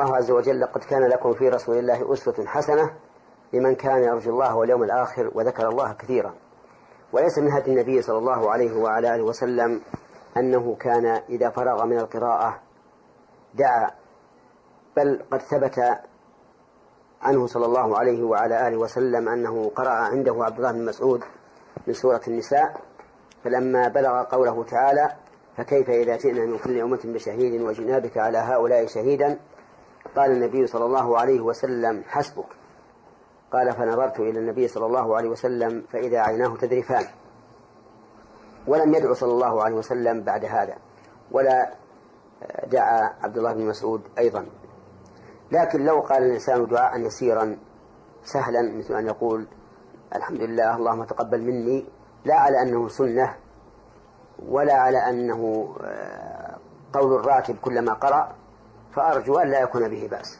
الله عز وجل: قد كان لكم في رسول الله أسوة حسنة لمن كان يرجو الله واليوم الآخر وذكر الله كثيرا. وليس من هدي النبي صلى الله عليه وعلى آله وسلم أنه كان إذا فرغ من القراءة دعا، بل قد ثبت عنه صلى الله عليه وعلى آله وسلم أنه قرأ عنده عبد الله بن مسعود من سورة النساء، فلما بلغ قوله تعالى: فكيف إذا جئنا من كل أمة بشهيد وجئنا بك على هؤلاء شهيدا، قال النبي صلى الله عليه وسلم: حسبك. قال: فنظرت إلى النبي صلى الله عليه وسلم فإذا عيناه تذرفان. ولم يدعو صلى الله عليه وسلم بعد هذا، ولا دعا عبد الله بن مسعود أيضا. لكن لو قال الإنسان دعاء يسيرا سهلا مثل أن يقول: الحمد لله اللهم تقبل مني، لا على أنه سنة ولا على أنه قول الراتب كلما قرأ، فأرجو أن لا يكون به بأس.